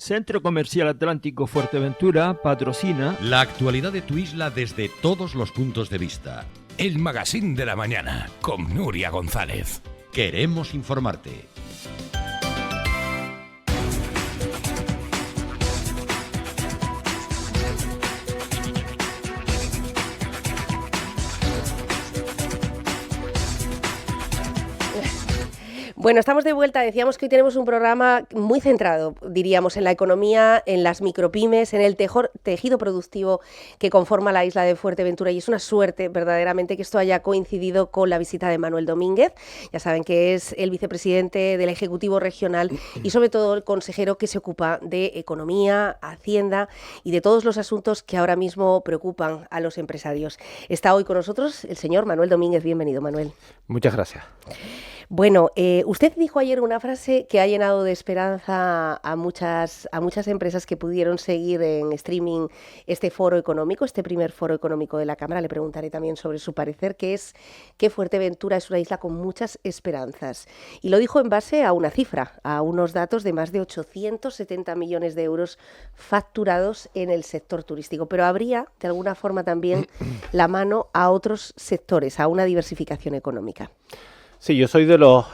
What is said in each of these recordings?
Centro Comercial Atlántico Fuerteventura patrocina la actualidad de tu isla desde todos los puntos de vista. El Magazín de la Mañana con Nuria González. Queremos informarte. Bueno, estamos de vuelta. Decíamos que hoy tenemos un programa muy centrado, diríamos, en la economía, en las micropymes, en el tejido productivo que conforma la isla de Fuerteventura, y es una suerte verdaderamente que esto haya coincidido con la visita de Manuel Domínguez. Ya saben que es el vicepresidente del Ejecutivo Regional y sobre todo el consejero que se ocupa de economía, hacienda y de todos los asuntos que ahora mismo preocupan a los empresarios. Está hoy con nosotros el señor Manuel Domínguez. Bienvenido, Manuel. Muchas gracias. Bueno, usted dijo ayer una frase que ha llenado de esperanza a muchas empresas que pudieron seguir en streaming este foro económico, este primer foro económico de la Cámara. Le preguntaré también sobre su parecer, que es que Fuerteventura es una isla con muchas esperanzas. Y lo dijo en base a una cifra, a unos datos de más de 870 millones de euros facturados en el sector turístico. Pero habría, de alguna forma, también la mano a otros sectores, a una diversificación económica. Sí, yo soy de los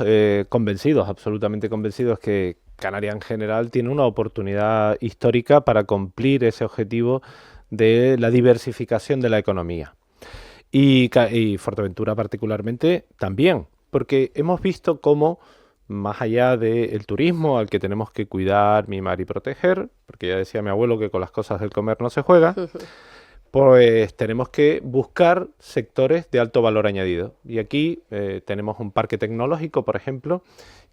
convencidos, absolutamente convencidos, que Canarias en general tiene una oportunidad histórica para cumplir ese objetivo de la diversificación de la economía. Y Fuerteventura particularmente también, porque hemos visto cómo, más allá del turismo al que tenemos que cuidar, mimar y proteger, porque ya decía mi abuelo que con las cosas del comer no se juega, pues tenemos que buscar sectores de alto valor añadido. Y aquí tenemos un parque tecnológico, por ejemplo,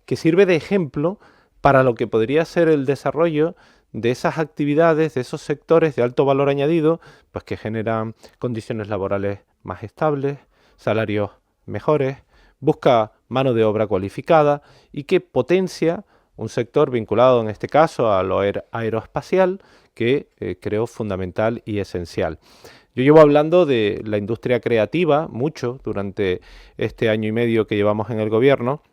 que sirve de ejemplo para lo que podría ser el desarrollo de esas actividades, de esos sectores de alto valor añadido, pues que generan condiciones laborales más estables, salarios mejores, busca mano de obra cualificada y que potencia un sector vinculado en este caso a lo aeroespacial, que creo fundamental y esencial. Yo llevo hablando de la industria creativa mucho durante este año y medio que llevamos en el gobierno,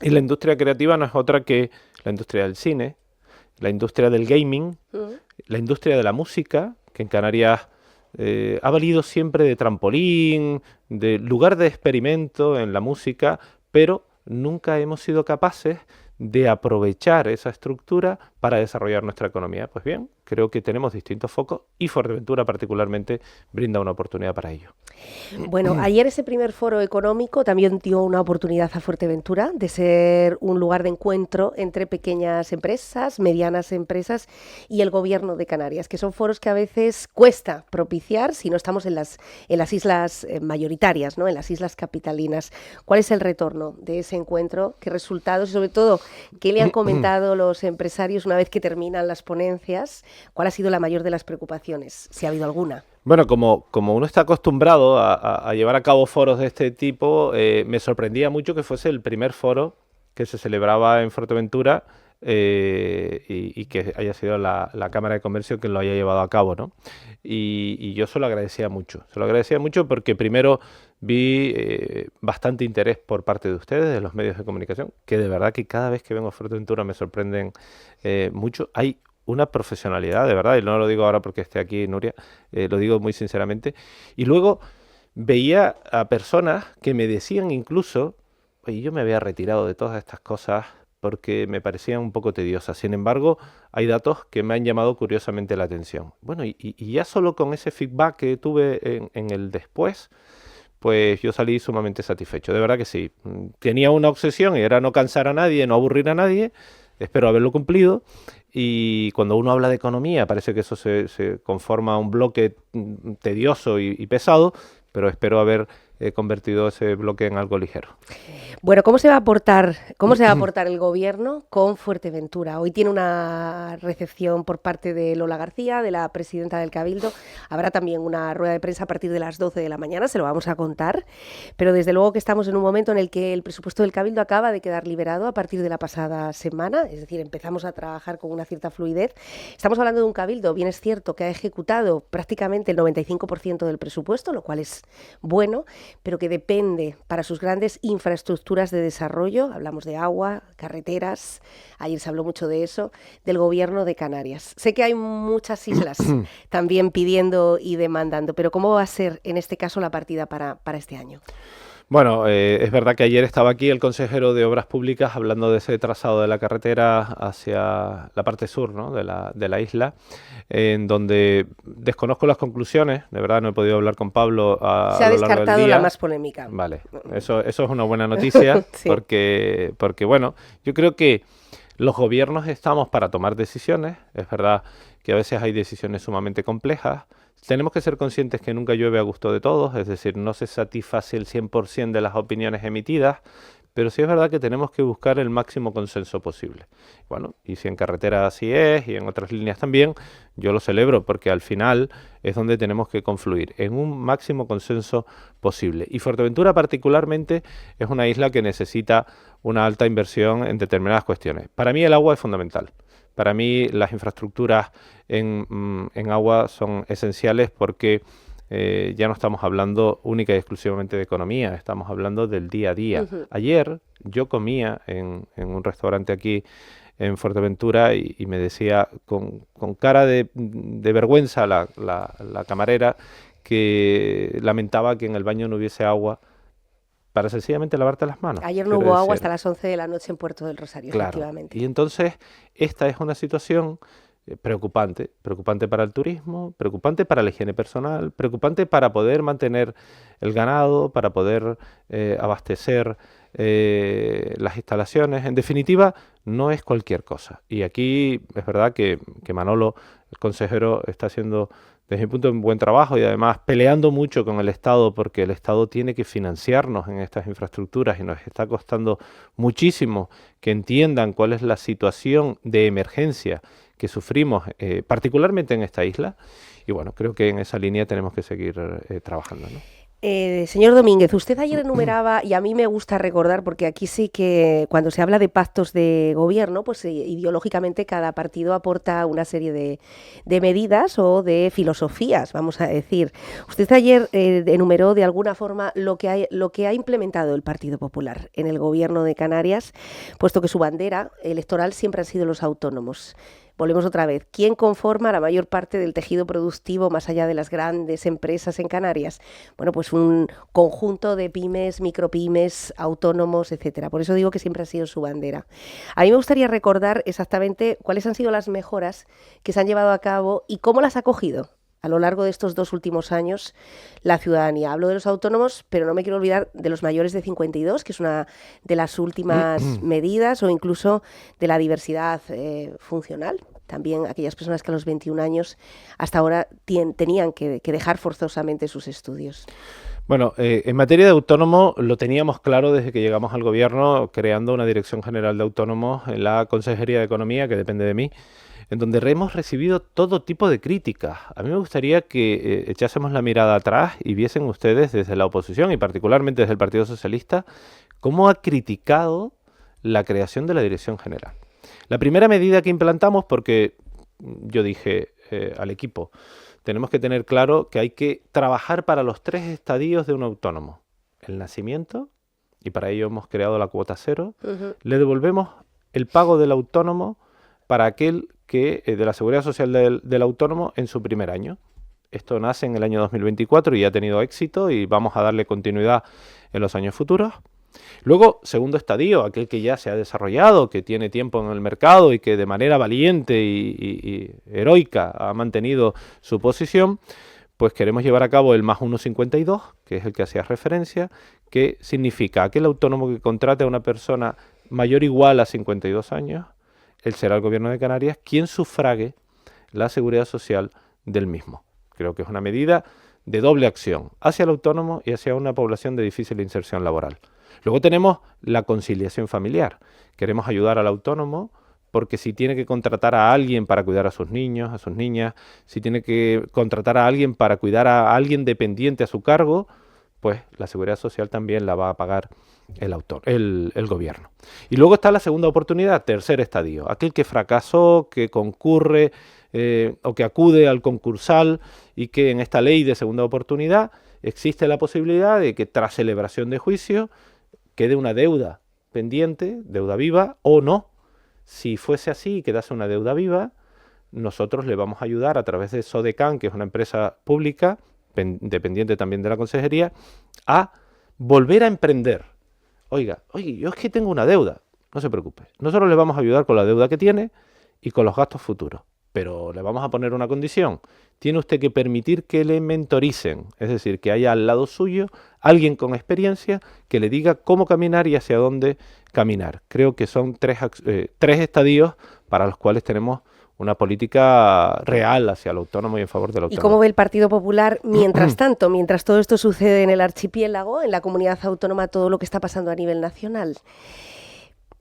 y la industria creativa no es otra que la industria del cine, la industria del gaming, la industria de la música, que en Canarias ha valido siempre de trampolín, de lugar de experimento en la música, pero nunca hemos sido capaces de aprovechar esa estructura para desarrollar nuestra economía. Pues bien, creo que tenemos distintos focos y Fuerteventura particularmente brinda una oportunidad para ello. Bueno, ayer ese primer foro económico también dio una oportunidad a Fuerteventura de ser un lugar de encuentro entre pequeñas empresas, medianas empresas y el gobierno de Canarias, que son foros que a veces cuesta propiciar si no estamos en las islas mayoritarias, ¿no? En las islas capitalinas. ¿Cuál es el retorno de ese encuentro? ¿Qué resultados y sobre todo qué le han comentado los empresarios una vez que terminan las ponencias? ¿Cuál ha sido la mayor de las preocupaciones, si ha habido alguna? Bueno, como uno está acostumbrado a llevar a cabo foros de este tipo, me sorprendía mucho que fuese el primer foro que se celebraba en Fuerteventura y que haya sido la Cámara de Comercio quien lo haya llevado a cabo, ¿no? Y yo se lo agradecía mucho porque primero vi bastante interés por parte de ustedes, de los medios de comunicación, que de verdad que cada vez que vengo a Fuerteventura me sorprenden mucho. Hay una profesionalidad, de verdad, y no lo digo ahora porque esté aquí Nuria, lo digo muy sinceramente. Y luego veía a personas que me decían incluso, oye, yo me había retirado de todas estas cosas porque me parecían un poco tediosas. Sin embargo, hay datos que me han llamado curiosamente la atención. Bueno, y ya solo con ese feedback que tuve en el después, pues yo salí sumamente satisfecho. De verdad que sí. Tenía una obsesión y era no cansar a nadie, no aburrir a nadie. Espero haberlo cumplido. Y cuando uno habla de economía, parece que eso se conforma un bloque tedioso y pesado, pero espero haber convertido ese bloque en algo ligero. Bueno, ¿cómo se va a aportar el gobierno con Fuerteventura? Hoy tiene una recepción por parte de Lola García, de la presidenta del Cabildo. Habrá también una rueda de prensa a partir de las 12 de la mañana, se lo vamos a contar. Pero desde luego que estamos en un momento en el que el presupuesto del Cabildo acaba de quedar liberado a partir de la pasada semana, es decir, empezamos a trabajar con una cierta fluidez. Estamos hablando de un Cabildo, bien es cierto, que ha ejecutado prácticamente el 95% del presupuesto, lo cual es bueno, pero que depende para sus grandes infraestructuras de desarrollo, hablamos de agua, carreteras, ayer se habló mucho de eso, del gobierno de Canarias. Sé que hay muchas islas también pidiendo y demandando, pero ¿cómo va a ser en este caso la partida para este año? Bueno, es verdad que ayer estaba aquí el consejero de Obras Públicas hablando de ese trazado de la carretera hacia la parte sur, ¿no?, de la isla, en donde desconozco las conclusiones, de verdad no he podido hablar con Pablo Se ha a lo largo del descartado día. la más polémica. Vale, eso es una buena noticia, Sí. porque bueno, yo creo que los gobiernos estamos para tomar decisiones, es verdad que a veces hay decisiones sumamente complejas. Tenemos que ser conscientes que nunca llueve a gusto de todos, es decir, no se satisface el 100% de las opiniones emitidas, pero sí es verdad que tenemos que buscar el máximo consenso posible. Bueno, y si en carretera así es, y en otras líneas también, yo lo celebro, porque al final es donde tenemos que confluir, en un máximo consenso posible. Y Fuerteventura particularmente es una isla que necesita una alta inversión en determinadas cuestiones. Para mí el agua es fundamental. Para mí las infraestructuras en agua son esenciales porque ya no estamos hablando única y exclusivamente de economía, estamos hablando del día a día. Ayer yo comía en un restaurante aquí en Fuerteventura y me decía con cara de vergüenza la camarera que lamentaba que en el baño no hubiese agua para sencillamente lavarte las manos. Ayer no hubo agua hasta las 11 de la noche en Puerto del Rosario, claro, efectivamente. Y entonces esta es una situación preocupante para el turismo, preocupante para la higiene personal, preocupante para poder mantener el ganado, para poder abastecer las instalaciones. En definitiva, no es cualquier cosa. Y aquí es verdad que Manolo, el consejero, está haciendo, desde mi punto de vista, un buen trabajo y además peleando mucho con el Estado, porque el Estado tiene que financiarnos en estas infraestructuras y nos está costando muchísimo que entiendan cuál es la situación de emergencia que sufrimos, particularmente en esta isla. Y bueno, creo que en esa línea tenemos que seguir trabajando, ¿no? Señor Domínguez, usted ayer enumeraba, y a mí me gusta recordar, porque aquí sí que cuando se habla de pactos de gobierno, pues ideológicamente cada partido aporta una serie de medidas o de filosofías, vamos a decir. Usted ayer enumeró de alguna forma lo que ha implementado el Partido Popular en el gobierno de Canarias, puesto que su bandera electoral siempre han sido los autónomos. Volvemos otra vez. ¿Quién conforma la mayor parte del tejido productivo más allá de las grandes empresas en Canarias? Bueno, pues un conjunto de pymes, micropymes, autónomos, etcétera. Por eso digo que siempre ha sido su bandera. A mí me gustaría recordar exactamente cuáles han sido las mejoras que se han llevado a cabo y cómo las ha cogido a lo largo de estos 2 últimos años la ciudadanía. Hablo de los autónomos, pero no me quiero olvidar de los mayores de 52, que es una de las últimas medidas, o incluso de la diversidad funcional. También aquellas personas que a los 21 años hasta ahora tenían que dejar forzosamente sus estudios. Bueno, en materia de autónomo lo teníamos claro desde que llegamos al gobierno, creando una Dirección General de Autónomos en la Consejería de Economía, que depende de mí, en donde hemos recibido todo tipo de críticas. A mí me gustaría que echásemos la mirada atrás y viesen ustedes desde la oposición y particularmente desde el Partido Socialista cómo ha criticado la creación de la Dirección General. La primera medida que implantamos, porque yo dije al equipo, tenemos que tener claro que hay que trabajar para los 3 estadios de un autónomo. El nacimiento, y para ello hemos creado la cuota cero, le devolvemos el pago del autónomo para aquel que de la Seguridad Social del autónomo en su primer año. Esto nace en el año 2024 y ha tenido éxito y vamos a darle continuidad en los años futuros. Luego, segundo estadio, aquel que ya se ha desarrollado, que tiene tiempo en el mercado y que de manera valiente y heroica ha mantenido su posición, pues queremos llevar a cabo el más 1,52, que es el que hacía referencia, que significa aquel autónomo que contrate a una persona mayor o igual a 52 años, él será el Gobierno de Canarias quien sufrague la seguridad social del mismo. Creo que es una medida de doble acción, hacia el autónomo y hacia una población de difícil inserción laboral. Luego tenemos la conciliación familiar. Queremos ayudar al autónomo porque si tiene que contratar a alguien para cuidar a sus niños, a sus niñas, si tiene que contratar a alguien para cuidar a alguien dependiente a su cargo, pues la seguridad social también la va a pagar el gobierno. Y luego está la segunda oportunidad, tercer estadio, aquel que fracasó, que concurre o que acude al concursal y que en esta ley de segunda oportunidad existe la posibilidad de que tras celebración de juicio quede una deuda pendiente, deuda viva o no. Si fuese así y quedase una deuda viva, nosotros le vamos a ayudar a través de Sodecan, que es una empresa pública, dependiente también de la consejería, a volver a emprender. Oiga, yo es que tengo una deuda, no se preocupe. Nosotros le vamos a ayudar con la deuda que tiene y con los gastos futuros, pero le vamos a poner una condición. Tiene usted que permitir que le mentoricen, es decir, que haya al lado suyo alguien con experiencia que le diga cómo caminar y hacia dónde caminar. Creo que son tres estadios para los cuales tenemos una política real hacia el autónomo y en favor del ¿Y autónomo. cómo ve el Partido Popular mientras tanto, mientras todo esto sucede en el archipiélago, en la comunidad autónoma, todo lo que está pasando a nivel nacional?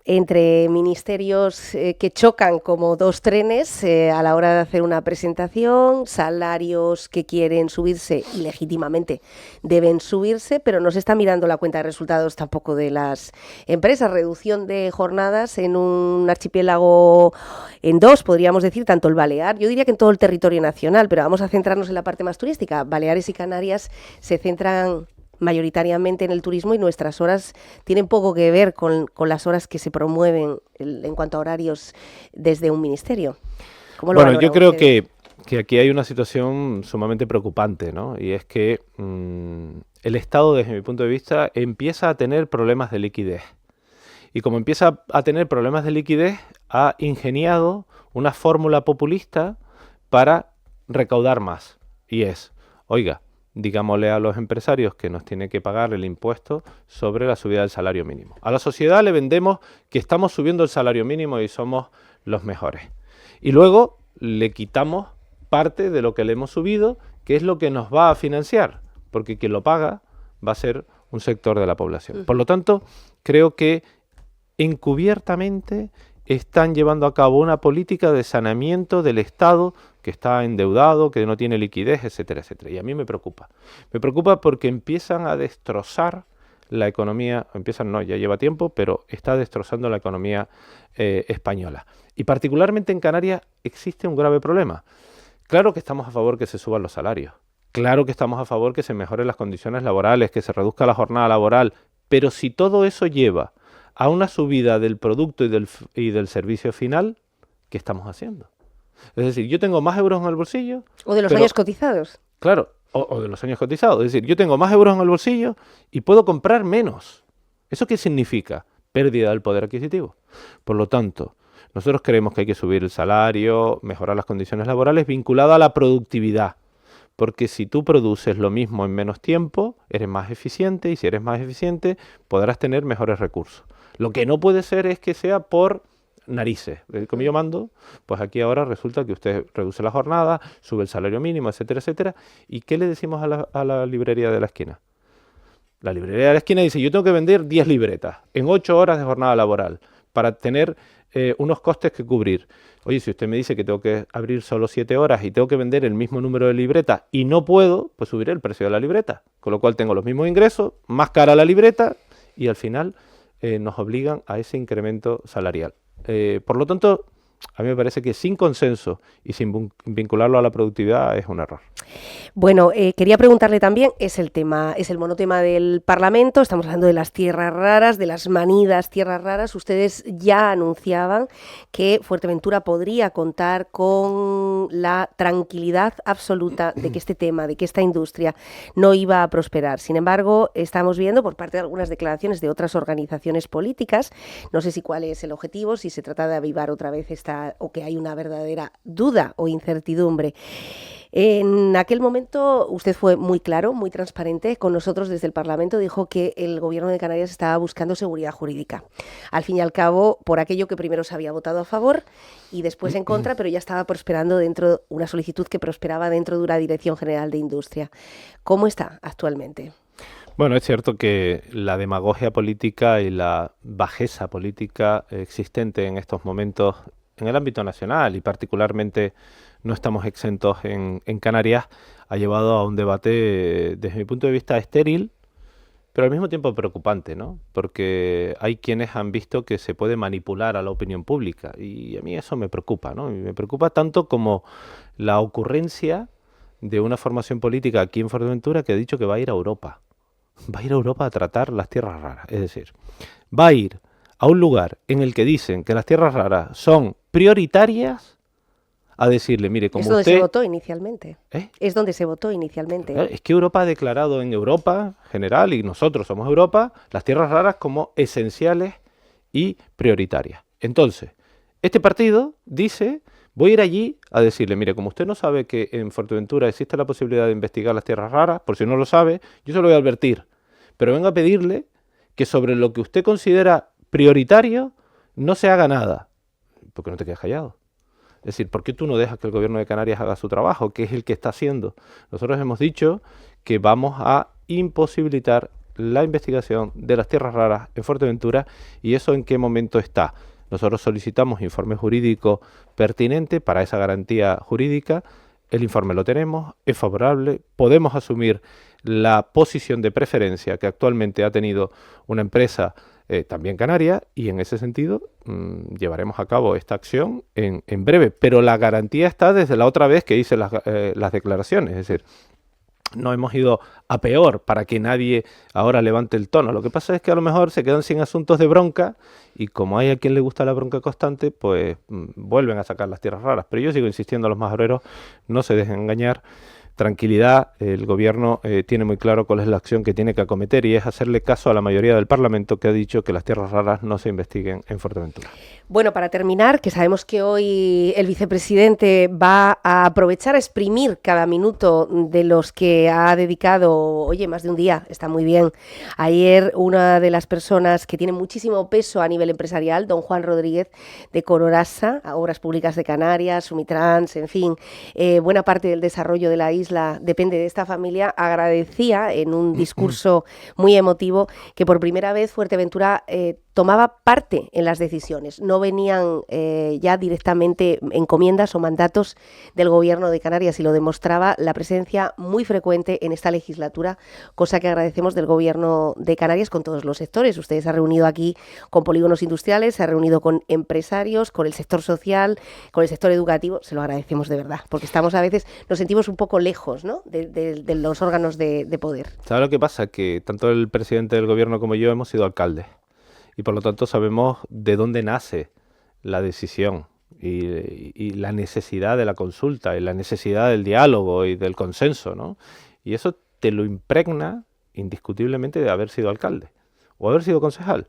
Entre ministerios que chocan como dos trenes a la hora de hacer una presentación, salarios que quieren subirse y legítimamente deben subirse, pero no se está mirando la cuenta de resultados tampoco de las empresas. Reducción de jornadas en un archipiélago en dos, podríamos decir, tanto el Balear, yo diría que en todo el territorio nacional, pero vamos a centrarnos en la parte más turística. Baleares y Canarias se centran mayoritariamente en el turismo y nuestras horas tienen poco que ver con las horas que se promueven en cuanto a horarios desde un ministerio. ¿Cómo lo Bueno, yo creo usted? que aquí hay una situación sumamente preocupante, ¿no? Y es que el Estado, desde mi punto de vista, empieza a tener problemas de liquidez. Y como empieza a tener problemas de liquidez, ha ingeniado una fórmula populista para recaudar más. Y es, oiga, digámosle a los empresarios que nos tiene que pagar el impuesto sobre la subida del salario mínimo. A la sociedad le vendemos que estamos subiendo el salario mínimo y somos los mejores. Y luego le quitamos parte de lo que le hemos subido, que es lo que nos va a financiar, porque quien lo paga va a ser un sector de la población. Por lo tanto, creo que encubiertamente están llevando a cabo una política de saneamiento del Estado que está endeudado, que no tiene liquidez, etcétera, etcétera. Y a mí me preocupa. Me preocupa porque empiezan a destrozar la economía, empiezan no, ya lleva tiempo, pero está destrozando la economía española. Y particularmente en Canarias existe un grave problema. Claro que estamos a favor que se suban los salarios. Claro que estamos a favor que se mejoren las condiciones laborales, que se reduzca la jornada laboral. Pero si todo eso lleva a una subida del producto y del servicio final, ¿qué estamos haciendo? Es decir, yo tengo más euros en el bolsillo. O de los años cotizados. Claro, o de los años cotizados. Es decir, yo tengo más euros en el bolsillo y puedo comprar menos. ¿Eso qué significa? Pérdida del poder adquisitivo. Por lo tanto, nosotros creemos que hay que subir el salario, mejorar las condiciones laborales vinculado a la productividad. Porque si tú produces lo mismo en menos tiempo, eres más eficiente y si eres más eficiente podrás tener mejores recursos. Lo que no puede ser es que sea por narices. Como yo mando, pues aquí ahora resulta que usted reduce la jornada, sube el salario mínimo, etcétera, etcétera. ¿Y qué le decimos a la librería de la esquina? La librería de la esquina dice, yo tengo que vender 10 libretas en 8 horas de jornada laboral para tener unos costes que cubrir. Oye, si usted me dice que tengo que abrir solo 7 horas y tengo que vender el mismo número de libretas y no puedo, pues subiré el precio de la libreta. Con lo cual tengo los mismos ingresos, más cara la libreta y al final nos obligan a ese incremento salarial. Por lo tanto, a mí me parece que sin consenso y sin vincularlo a la productividad es un error. Bueno, quería preguntarle también, es el monotema del Parlamento, estamos hablando de las tierras raras, de las manidas tierras raras. Ustedes ya anunciaban que Fuerteventura podría contar con la tranquilidad absoluta de que este tema, de que esta industria no iba a prosperar. Sin embargo, estamos viendo por parte de algunas declaraciones de otras organizaciones políticas, no sé si cuál es el objetivo, si se trata de avivar otra vez o que hay una verdadera duda o incertidumbre. En aquel momento usted fue muy claro, muy transparente con nosotros desde el Parlamento, dijo que el Gobierno de Canarias estaba buscando seguridad jurídica. Al fin y al cabo, por aquello que primero se había votado a favor y después en contra, pero ya estaba prosperando una solicitud que prosperaba dentro de una Dirección General de Industria. ¿Cómo está actualmente? Bueno, es cierto que la demagogia política y la bajeza política existente en estos momentos en el ámbito nacional y particularmente no estamos exentos en Canarias, ha llevado a un debate, desde mi punto de vista, estéril, pero al mismo tiempo preocupante, ¿no? Porque hay quienes han visto que se puede manipular a la opinión pública y a mí eso me preocupa, ¿no? Y me preocupa tanto como la ocurrencia de una formación política aquí en Fuerteventura que ha dicho que va a ir a Europa. Va a ir a Europa a tratar las tierras raras. Es decir, va a ir a un lugar en el que dicen que las tierras raras son prioritarias a decirle, mire, como es donde usted... se votó inicialmente. Es donde se votó inicialmente. Es que Europa ha declarado en Europa general, y nosotros somos Europa, las tierras raras como esenciales y prioritarias. Entonces, este partido dice, voy a ir allí a decirle, mire, como usted no sabe que en Fuerteventura existe la posibilidad de investigar las tierras raras, por si no lo sabe, yo se lo voy a advertir. Pero vengo a pedirle que sobre lo que usted considera prioritario no se haga nada. ¿Por qué no te quedas callado? Es decir, ¿por qué tú no dejas que el gobierno de Canarias haga su trabajo, que es el que está haciendo? Nosotros hemos dicho que vamos a imposibilitar la investigación de las tierras raras en Fuerteventura. ¿Y eso en qué momento está? Nosotros solicitamos informe jurídico pertinente para esa garantía jurídica. El informe lo tenemos, es favorable, podemos asumir la posición de preferencia que actualmente ha tenido una empresa también canaria, y en ese sentido llevaremos a cabo esta acción en breve. Pero la garantía está desde la otra vez que hice las declaraciones, es decir, no hemos ido a peor para que nadie ahora levante el tono. Lo que pasa es que a lo mejor se quedan sin asuntos de bronca y como hay a quien le gusta la bronca constante, pues vuelven a sacar las tierras raras. Pero yo sigo insistiendo a los majoreros, no se dejen engañar. Tranquilidad, el gobierno tiene muy claro cuál es la acción que tiene que acometer y es hacerle caso a la mayoría del Parlamento que ha dicho que las tierras raras no se investiguen en Fuerteventura. Bueno, para terminar, que sabemos que hoy el vicepresidente va a aprovechar a exprimir cada minuto de los que ha dedicado, oye, más de un día, está muy bien. Ayer una de las personas que tiene muchísimo peso a nivel empresarial, don Juan Rodríguez de Cororasa, Obras Públicas de Canarias, Sumitrans, en fin, buena parte del desarrollo de la isla depende de esta familia, agradecía en un discurso muy emotivo que por primera vez Fuerteventura tomaba parte en las decisiones. No venían ya directamente encomiendas o mandatos del gobierno de Canarias y lo demostraba la presencia muy frecuente en esta legislatura, cosa que agradecemos del gobierno de Canarias con todos los sectores. Ustedes se han reunido aquí con polígonos industriales, se ha reunido con empresarios, con el sector social, con el sector educativo. Se lo agradecemos de verdad, porque estamos a veces, nos sentimos un poco lejos, ¿no?, de los órganos de poder. ¿Sabes lo que pasa? Que tanto el presidente del gobierno como yo hemos sido alcaldes. Y por lo tanto sabemos de dónde nace la decisión y la necesidad de la consulta y la necesidad del diálogo y del consenso, ¿no? Y eso te lo impregna indiscutiblemente de haber sido alcalde o haber sido concejal.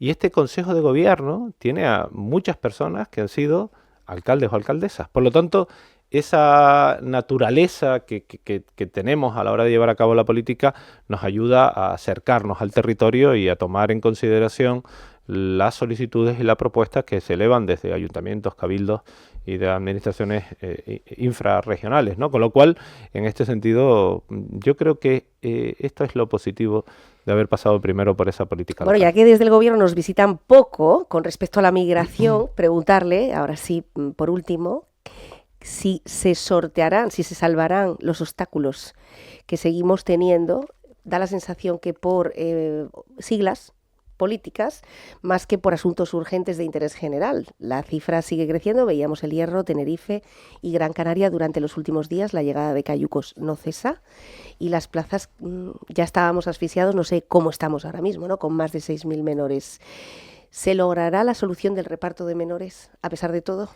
Y este Consejo de Gobierno tiene a muchas personas que han sido alcaldes o alcaldesas. Por lo tanto, esa naturaleza que tenemos a la hora de llevar a cabo la política nos ayuda a acercarnos al territorio y a tomar en consideración las solicitudes y las propuestas que se elevan desde ayuntamientos, cabildos y de administraciones infrarregionales, ¿no? Con lo cual, en este sentido, yo creo que esto es lo positivo de haber pasado primero por esa política local. Bueno, ya que desde el gobierno nos visitan poco con respecto a la migración, preguntarle, ahora sí, por último, si se sortearán, si se salvarán los obstáculos que seguimos teniendo. Da la sensación que por siglas políticas, más que por asuntos urgentes de interés general. La cifra sigue creciendo, veíamos El Hierro, Tenerife y Gran Canaria durante los últimos días, la llegada de cayucos no cesa y las plazas ya estábamos asfixiados, no sé cómo estamos ahora mismo, ¿no?, con más de 6.000 menores. ¿Se logrará la solución del reparto de menores a pesar de todo?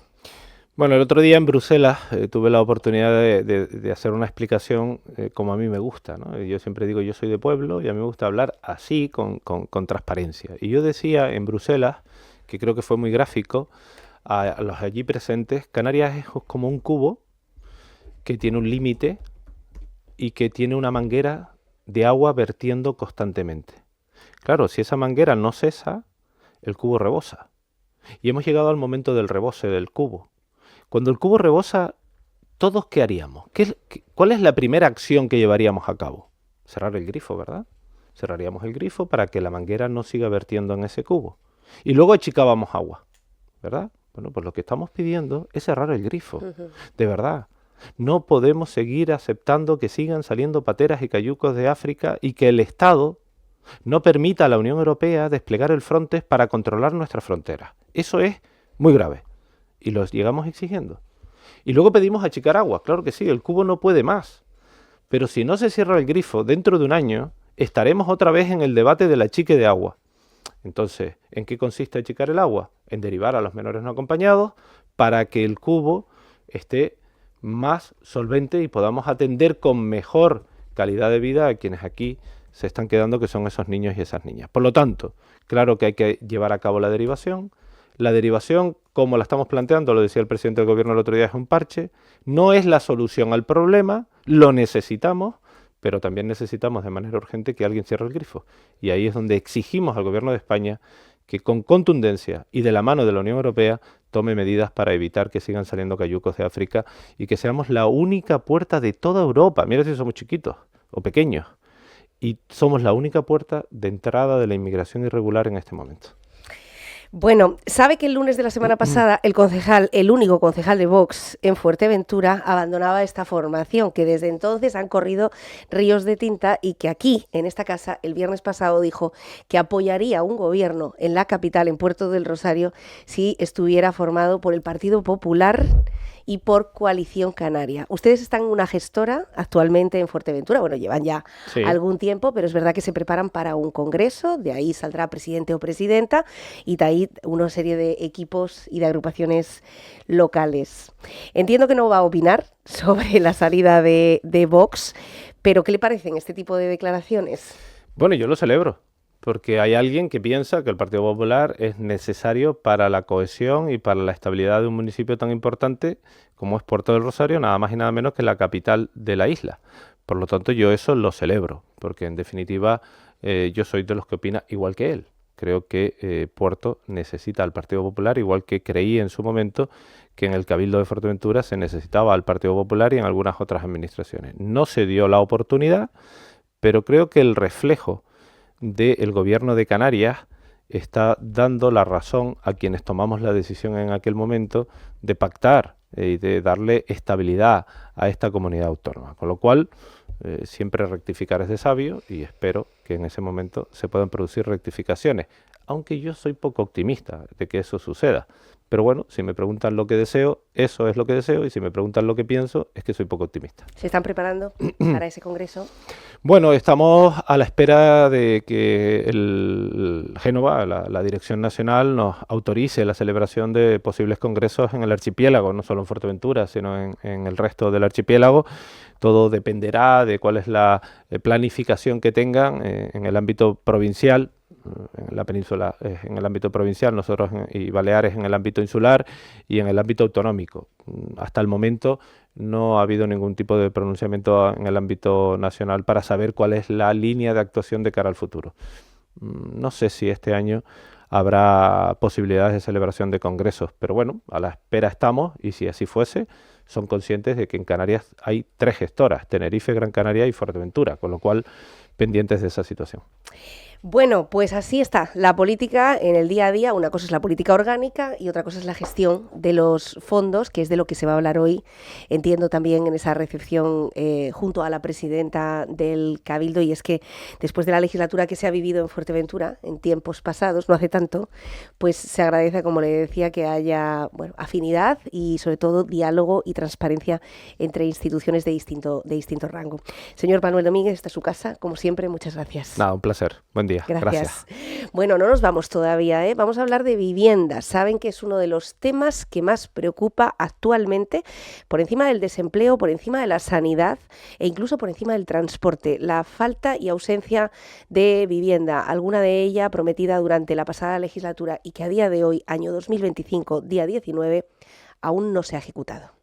Bueno, el otro día en Bruselas tuve la oportunidad de hacer una explicación como a mí me gusta, ¿no? Yo siempre digo, yo soy de pueblo y a mí me gusta hablar así, con transparencia. Y yo decía en Bruselas, que creo que fue muy gráfico, a los allí presentes, Canarias es como un cubo que tiene un límite y que tiene una manguera de agua vertiendo constantemente. Claro, si esa manguera no cesa, el cubo rebosa. Y hemos llegado al momento del rebose del cubo. Cuando el cubo rebosa, ¿todos qué haríamos? ¿Cuál es la primera acción que llevaríamos a cabo? Cerrar el grifo, ¿verdad? Cerraríamos el grifo para que la manguera no siga vertiendo en ese cubo. Y luego achicábamos agua, ¿verdad? Bueno, pues lo que estamos pidiendo es cerrar el grifo, de verdad. No podemos seguir aceptando que sigan saliendo pateras y cayucos de África y que el Estado no permita a la Unión Europea desplegar el Frontex para controlar nuestras fronteras. Eso es muy grave. Y los llegamos exigiendo. Y luego pedimos achicar agua. Claro que sí, el cubo no puede más. Pero si no se cierra el grifo dentro de un año, estaremos otra vez en el debate del achique de agua. Entonces, ¿en qué consiste achicar el agua? En derivar a los menores no acompañados para que el cubo esté más solvente y podamos atender con mejor calidad de vida a quienes aquí se están quedando, que son esos niños y esas niñas. Por lo tanto, claro que hay que llevar a cabo la derivación. La derivación, como la estamos planteando, lo decía el presidente del gobierno el otro día, es un parche. No es la solución al problema, lo necesitamos, pero también necesitamos de manera urgente que alguien cierre el grifo. Y ahí es donde exigimos al gobierno de España que con contundencia y de la mano de la Unión Europea tome medidas para evitar que sigan saliendo cayucos de África y que seamos la única puerta de toda Europa. Mira si somos chiquitos o pequeños. Y somos la única puerta de entrada de la inmigración irregular en este momento. Bueno, sabe que el lunes de la semana pasada el único concejal de Vox en Fuerteventura abandonaba esta formación, que desde entonces han corrido ríos de tinta y que aquí, en esta casa, el viernes pasado dijo que apoyaría un gobierno en la capital, en Puerto del Rosario, si estuviera formado por el Partido Popular y por Coalición Canaria. Ustedes están en una gestora actualmente en Fuerteventura, bueno, llevan ya algún tiempo, pero es verdad que se preparan para un congreso, de ahí saldrá presidente o presidenta, y de ahí una serie de equipos y de agrupaciones locales. Entiendo que no va a opinar sobre la salida de Vox, pero ¿qué le parecen este tipo de declaraciones? Bueno, yo lo celebro, porque hay alguien que piensa que el Partido Popular es necesario para la cohesión y para la estabilidad de un municipio tan importante como es Puerto del Rosario, nada más y nada menos que la capital de la isla. Por lo tanto, yo eso lo celebro, porque en definitiva yo soy de los que opina igual que él. Creo que Puerto necesita al Partido Popular, igual que creí en su momento que en el Cabildo de Fuerteventura se necesitaba al Partido Popular y en algunas otras administraciones. No se dio la oportunidad, pero creo que el reflejo del gobierno de Canarias está dando la razón a quienes tomamos la decisión en aquel momento de pactar y de darle estabilidad a esta comunidad autónoma. Con lo cual, siempre rectificar es de sabio y espero que en ese momento se puedan producir rectificaciones, aunque yo soy poco optimista de que eso suceda. Pero bueno, si me preguntan lo que deseo, eso es lo que deseo, y si me preguntan lo que pienso, es que soy poco optimista. ¿Se están preparando para ese congreso? Bueno, estamos a la espera de que el Génova, la Dirección Nacional, nos autorice la celebración de posibles congresos en el archipiélago, no solo en Fuerteventura, sino en el resto del archipiélago. Todo dependerá de cuál es la planificación que tengan en el ámbito provincial. En la península en el ámbito provincial, nosotros y Baleares en el ámbito insular y en el ámbito autonómico. Hasta el momento no ha habido ningún tipo de pronunciamiento en el ámbito nacional para saber cuál es la línea de actuación de cara al futuro. No sé si este año habrá posibilidades de celebración de congresos, pero bueno, a la espera estamos, y si así fuese, son conscientes de que en Canarias hay 3 gestoras, Tenerife, Gran Canaria y Fuerteventura, con lo cual pendientes de esa situación. Bueno, pues así está la política en el día a día. Una cosa es la política orgánica y otra cosa es la gestión de los fondos, que es de lo que se va a hablar hoy, entiendo, también en esa recepción junto a la presidenta del Cabildo. Y es que después de la legislatura que se ha vivido en Fuerteventura en tiempos pasados, no hace tanto, pues se agradece, como le decía, que haya afinidad y sobre todo diálogo y transparencia entre instituciones de distinto rango. Señor Manuel Domínguez, esta es su casa, como siempre, muchas gracias. Nada, un placer. Buen día. Gracias. Bueno, no nos vamos todavía, ¿eh? Vamos a hablar de vivienda. Saben que es uno de los temas que más preocupa actualmente, por encima del desempleo, por encima de la sanidad e incluso por encima del transporte. La falta y ausencia de vivienda, alguna de ella prometida durante la pasada legislatura y que a día de hoy, año 2025, día 19, aún no se ha ejecutado.